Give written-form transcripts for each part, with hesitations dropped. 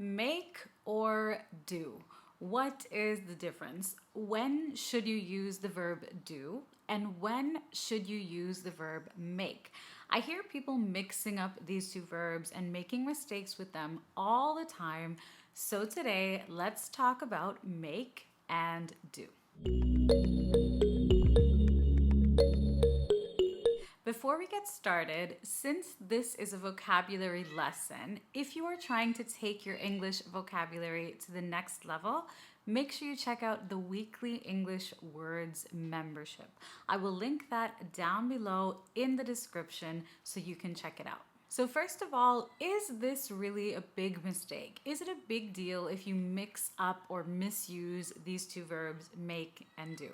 Make or do. What is the difference? When should you use the verb do and when should you use the verb make? I hear people mixing up these two verbs and making mistakes with them all the time. So today, let's talk about make and do. Before we get started, since this is a vocabulary lesson, if you are trying to take your English vocabulary to the next level, make sure you check out the weekly English Words membership. I will link that down below in the description so you can check it out. So first of all, is this really a big mistake? Is it a big deal if you mix up or misuse these two verbs, make and do?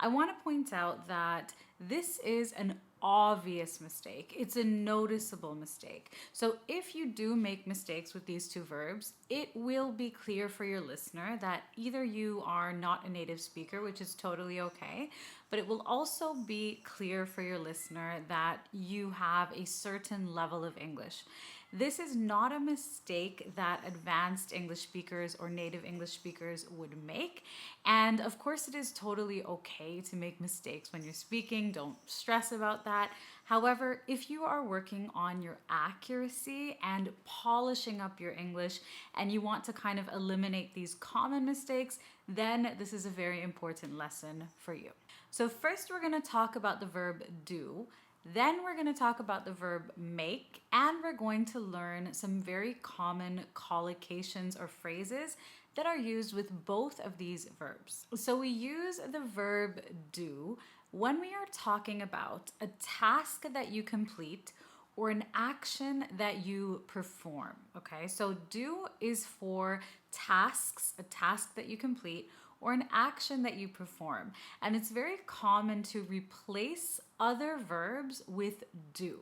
I want to point out that this is an obvious mistake. It's a noticeable mistake. So if you do make mistakes with these two verbs, it will be clear for your listener that either you are not a native speaker, which is totally okay, but it will also be clear for your listener that you have a certain level of English. This is not a mistake that advanced English speakers or native English speakers would make. And of course, it is totally okay to make mistakes when you're speaking. Don't stress about that. However, if you are working on your accuracy and polishing up your English and you want to kind of eliminate these common mistakes, then this is a very important lesson for you. So first, we're going to talk about the verb do. Then we're going to talk about the verb make, and we're going to learn some very common collocations or phrases that are used with both of these verbs. So we use the verb do when we are talking about a task that you complete or an action that you perform, okay? So do is for tasks, a task that you complete, or an action that you perform. And it's very common to replace other verbs with do.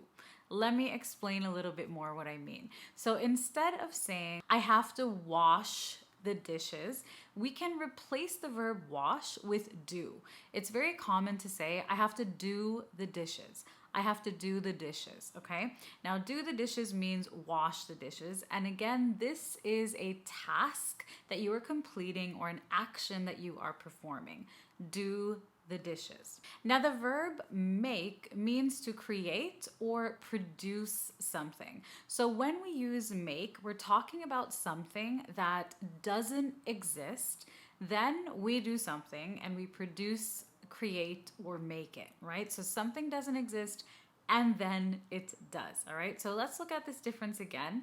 Let me explain a little bit more what I mean. So instead of saying, I have to wash the dishes, we can replace the verb wash with do. It's very common to say, I have to do the dishes. I have to do the dishes, okay? Now, do the dishes means wash the dishes. And again, this is a task that you are completing or an action that you are performing. Do the dishes. Now, the verb make means to create or produce something. So when we use make, we're talking about something that doesn't exist. Then we do something and we produce, create, or make it, right? So something doesn't exist and then it does, all right? So let's look at this difference again.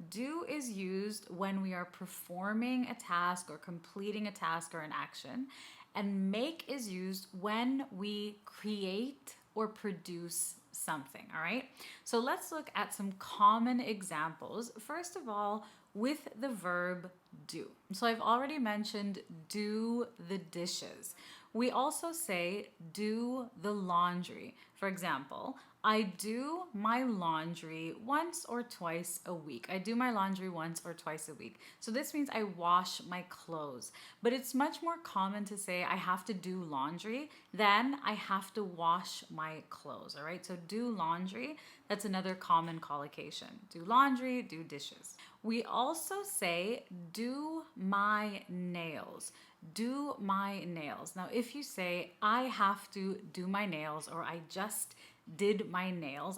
Do is used when we are performing a task or completing a task or an action. And make is used when we create or produce something, all right? So let's look at some common examples. First of all, with the verb do. So I've already mentioned do the dishes. We also say do the laundry. For example, I do my laundry once or twice a week. I do my laundry once or twice a week. So this means I wash my clothes. But it's much more common to say I have to do laundry than I have to wash my clothes, all right? So do laundry, that's another common collocation. Do laundry, do dishes. We also say do my nails. Do my nails. Now, if you say I have to do my nails or I just did my nails,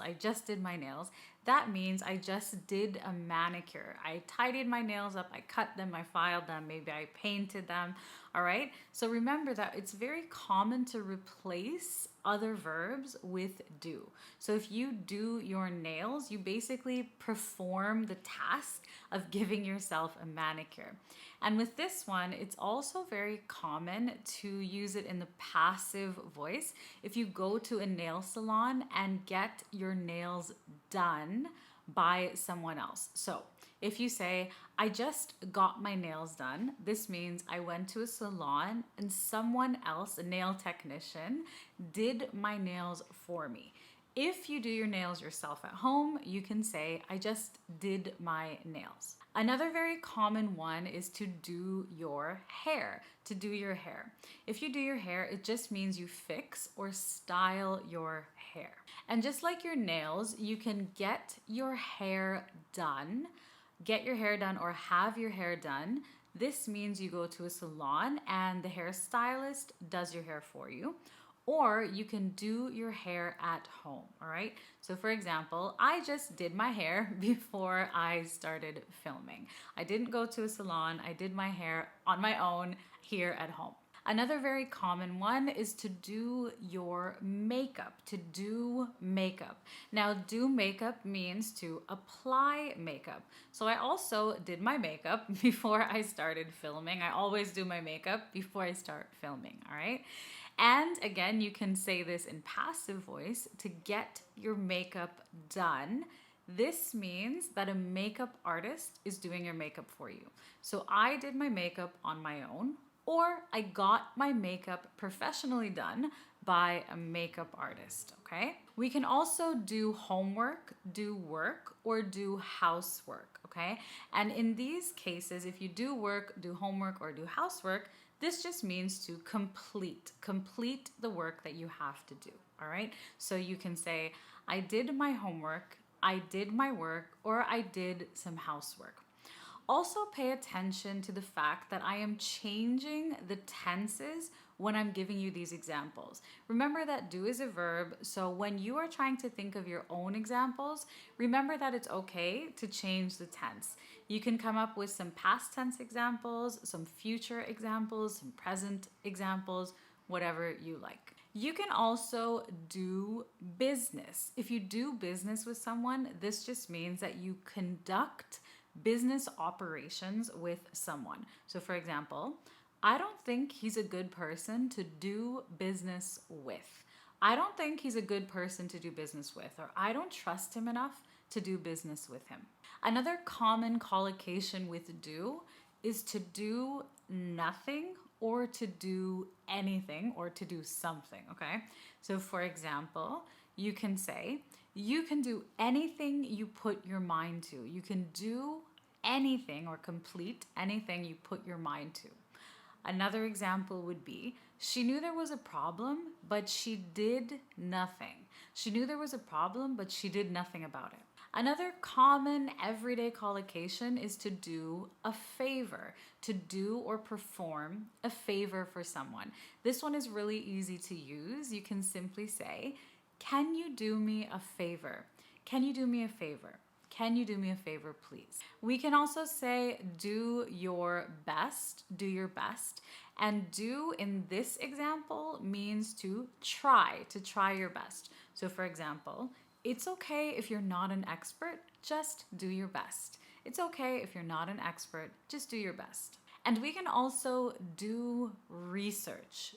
that means I just did a manicure. I tidied my nails up, I cut them, I filed them, maybe I painted them, all right? So remember that it's very common to replace other verbs with do. So if you do your nails, you basically perform the task of giving yourself a manicure. And with this one, it's also very common to use it in the passive voice. If you go to a nail salon and get your nails done by someone else. So if you say, I just got my nails done, this means I went to a salon and someone else, a nail technician, did my nails for me. If you do your nails yourself at home, you can say, I just did my nails. Another very common one is to do your hair. To do your hair. If you do your hair, it just means you fix or style your hair. And just like your nails, you can get your hair done get your hair done or have your hair done, this means you go to a salon and the hairstylist does your hair for you. Or you can do your hair at home, all right? So for example, I just did my hair before I started filming. I didn't go to a salon, I did my hair on my own here at home. Another very common one is to do your makeup, to do makeup. Now, do makeup means to apply makeup. So I also did my makeup before I started filming. I always do my makeup before I start filming, all right? And again, you can say this in passive voice, to get your makeup done. This means that a makeup artist is doing your makeup for you. So I did my makeup on my own, or I got my makeup professionally done by a makeup artist, okay? We can also do homework, do work, or do housework, okay? And in these cases, if you do work, do homework, or do housework, this just means to complete the work that you have to do, all right? So you can say, I did my homework, I did my work, or I did some housework. Also pay attention to the fact that I am changing the tenses when I'm giving you these examples. Remember that do is a verb, so when you are trying to think of your own examples, remember that it's okay to change the tense. You can come up with some past tense examples, some future examples, some present examples, whatever you like. You can also do business. If you do business with someone, this just means that you conduct business operations with someone. So for example, I don't think he's a good person to do business with. I don't think he's a good person to do business with, or I don't trust him enough to do business with him. Another common collocation with do is to do nothing or to do anything or to do something, okay? So for example, you can say, you can do anything you put your mind to. You can do anything or complete anything you put your mind to. Another example would be, she knew there was a problem, but she did nothing. She knew there was a problem, but she did nothing about it. Another common everyday collocation is to do a favor, to do or perform a favor for someone. This one is really easy to use. You can simply say, can you do me a favor? Can you do me a favor? Can you do me a favor, please? We can also say, do your best, do your best. And do in this example means to try your best. So for example, it's okay if you're not an expert, just do your best. It's okay if you're not an expert, just do your best. And we can also do research,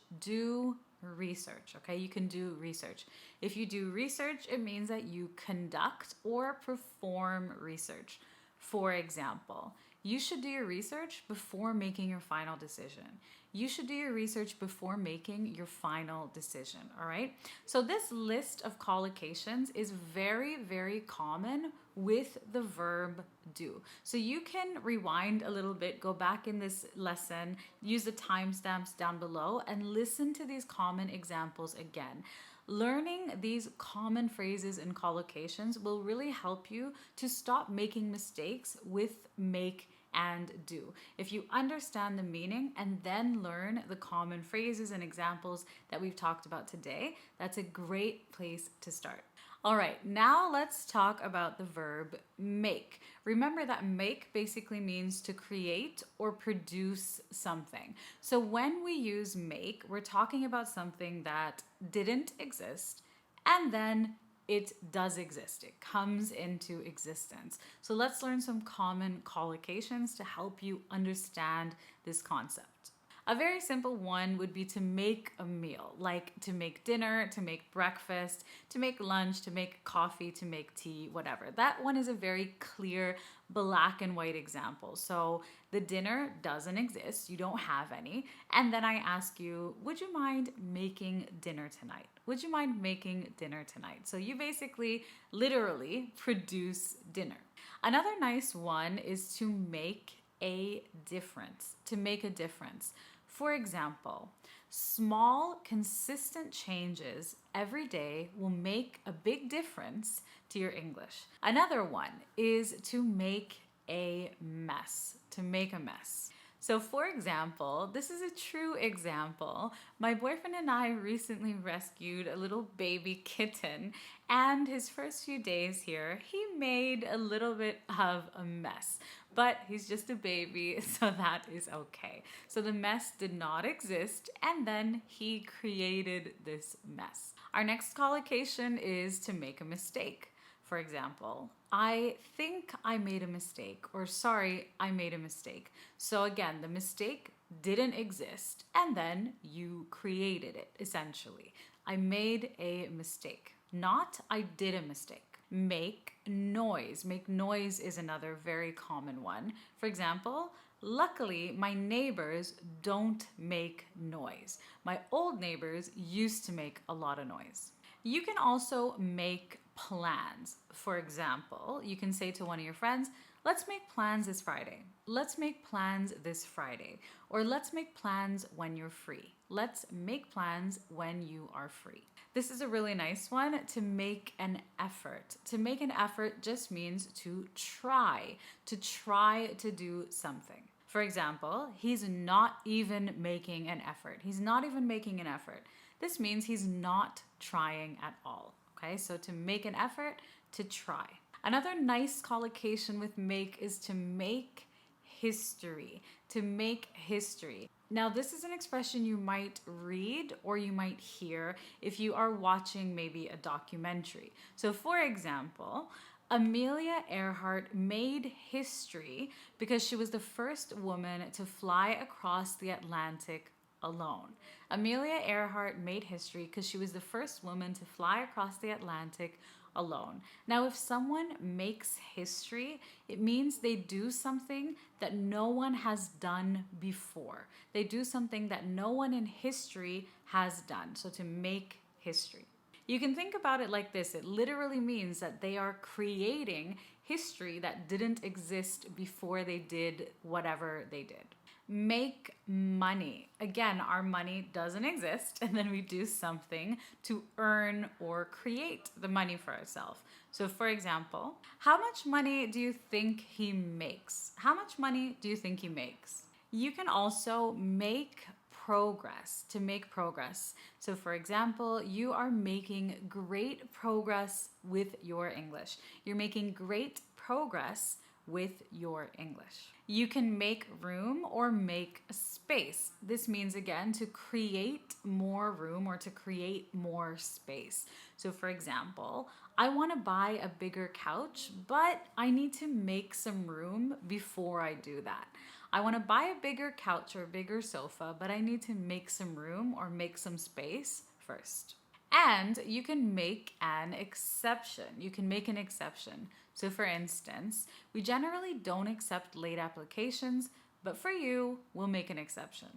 okay? You can do research. If you do research, it means that you conduct or perform research. For example, you should do your research before making your final decision. You should do your research before making your final decision, all right? So this list of collocations is very, very common with the verb do. So you can rewind a little bit, go back in this lesson, use the timestamps down below, and listen to these common examples again. Learning these common phrases and collocations will really help you to stop making mistakes with make and do. If you understand the meaning and then learn the common phrases and examples that we've talked about today, that's a great place to start. All right, now let's talk about the verb make. Remember that make basically means to create or produce something. So when we use make, we're talking about something that didn't exist and then it does exist. It comes into existence. So let's learn some common collocations to help you understand this concept. A very simple one would be to make a meal, like to make dinner, to make breakfast, to make lunch, to make coffee, to make tea, whatever. That one is a very clear black and white example. So the dinner doesn't exist, you don't have any, and then I ask you, would you mind making dinner tonight? Would you mind making dinner tonight? So you basically literally produce dinner. Another nice one is to make a difference, to make a difference. For example, small, consistent changes every day will make a big difference to your English. Another one is to make a mess, to make a mess. So for example, this is a true example. My boyfriend and I recently rescued a little baby kitten, and his first few days here, he made a little bit of a mess. But he's just a baby, so that is okay. So the mess did not exist, and then he created this mess. Our next collocation is to make a mistake. For example, I think I made a mistake, or sorry, I made a mistake. So again, the mistake didn't exist, and then you created it, essentially. I made a mistake, not I did a mistake. Make noise. Make noise is another very common one. For example, luckily, my neighbors don't make noise. My old neighbors used to make a lot of noise. You can also make plans. For example, you can say to one of your friends, let's make plans this Friday. Let's make plans this Friday. Or let's make plans when you're free. Let's make plans when you are free. This is a really nice one, to make an effort. To make an effort just means to try to do something. For example, he's not even making an effort. He's not even making an effort. This means he's not trying at all. Okay, so to make an effort, to try. Another nice collocation with make is to make history. To make history. Now, this is an expression you might read or you might hear if you are watching maybe a documentary. So, for example, Amelia Earhart made history because she was the first woman to fly across the Atlantic alone. Amelia Earhart made history because she was the first woman to fly across the Atlantic alone. Now, if someone makes history, it means they do something that no one has done before. They do something that no one in history has done. So to make history. You can think about it like this. It literally means that they are creating history that didn't exist before they did whatever they did. Make money. Again, our money doesn't exist, and then we do something to earn or create the money for ourselves. So for example, how much money do you think he makes? How much money do you think he makes? You can also make progress, to make progress. So for example, you are making great progress with your English. You're making great progress with your English. You can make room or make space. This means, again, to create more room or to create more space. So for example, I want to buy a bigger couch, but I need to make some room before I do that. I want to buy a bigger couch or a bigger sofa, but I need to make some room or make some space first. And you can make an exception. You can make an exception. So for instance, we generally don't accept late applications, but for you, we'll make an exception.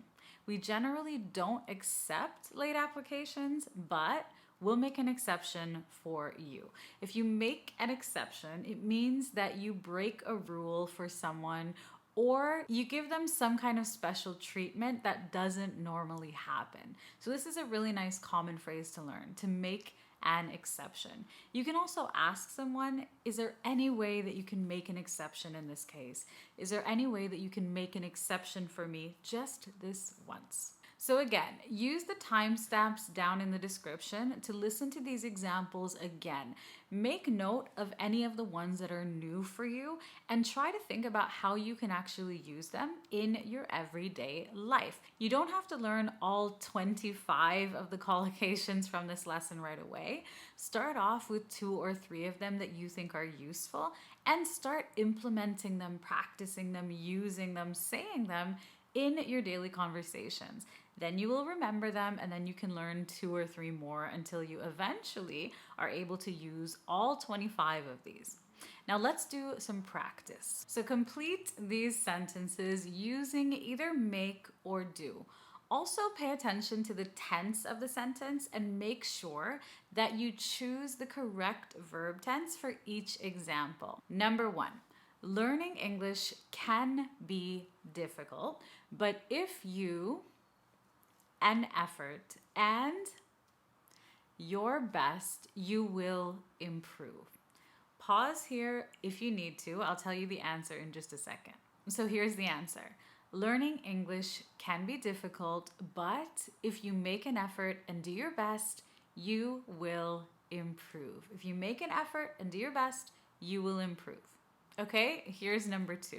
We generally don't accept late applications, but we'll make an exception for you. If you make an exception, it means that you break a rule for someone, or you give them some kind of special treatment that doesn't normally happen. So this is a really nice common phrase to learn, to make an exception. You can also ask someone, is there any way that you can make an exception in this case? Is there any way that you can make an exception for me just this once? So again, use the timestamps down in the description to listen to these examples again. Make note of any of the ones that are new for you and try to think about how you can actually use them in your everyday life. You don't have to learn all 25 of the collocations from this lesson right away. Start off with 2 or 3 of them that you think are useful and start implementing them, practicing them, using them, saying them in your daily conversations. Then you will remember them, and then you can learn 2 or 3 more until you eventually are able to use all 25 of these. Now let's do some practice. So complete these sentences using either make or do. Also pay attention to the tense of the sentence and make sure that you choose the correct verb tense for each example. Number 1. Learning English can be difficult, but if you an effort and your best, you will improve. Pause here if you need to. I'll tell you the answer in just a second. So here's the answer. Learning English can be difficult, but if you make an effort and do your best, you will improve. If you make an effort and do your best, you will improve. Okay, here's number 2.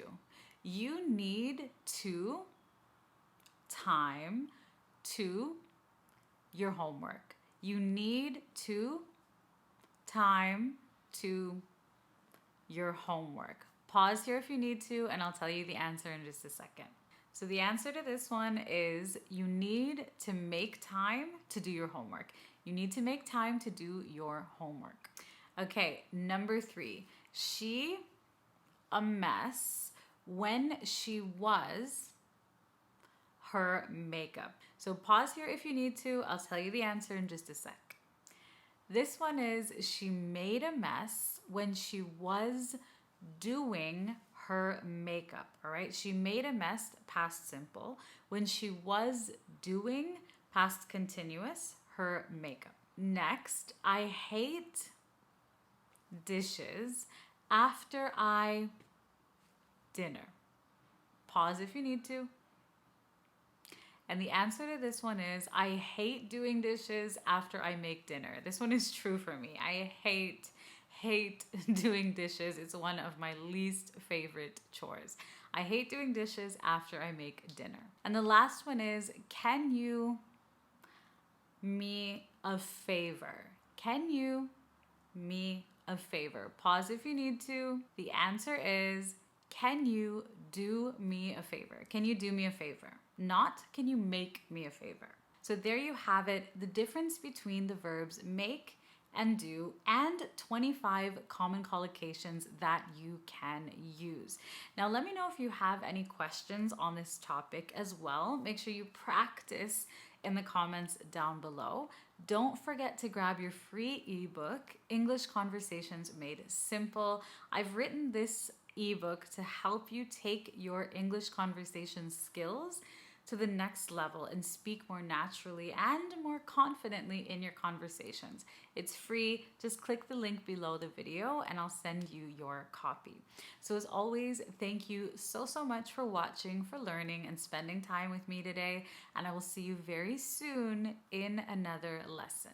You need to time to your homework. You need to time to your homework. Pause here if you need to, and I'll tell you the answer in just a second. So the answer to this one is you need to make time to do your homework. You need to make time to do your homework. Okay, number 3. She a mess when she was her makeup. So pause here if you need to. I'll tell you the answer in just a sec. This one is she made a mess when she was doing her makeup. All right, she made a mess, past simple, when she was doing, past continuous, her makeup. Next, I hate dishes after I dinner. Pause if you need to. And the answer to this one is I hate doing dishes after I make dinner. This one is true for me. I hate doing dishes. It's one of my least favorite chores. I hate doing dishes after I make dinner. And the last one is, can you me a favor? Can you me a favor? Pause if you need to. The answer is, can you do me a favor? Can you do me a favor? Not, can you make me a favor? So there you have it, the difference between the verbs make and do, and 25 common collocations that you can use. Now, let me know if you have any questions on this topic as well. Make sure you practice in the comments down below. Don't forget to grab your free ebook, English Conversations Made Simple. I've written this ebook to help you take your English conversation skills to the next level and speak more naturally and more confidently in your conversations. It's free. Just click the link below the video and I'll send you your copy. So as always, thank you so much for watching, for learning and spending time with me today. And I will see you very soon in another lesson.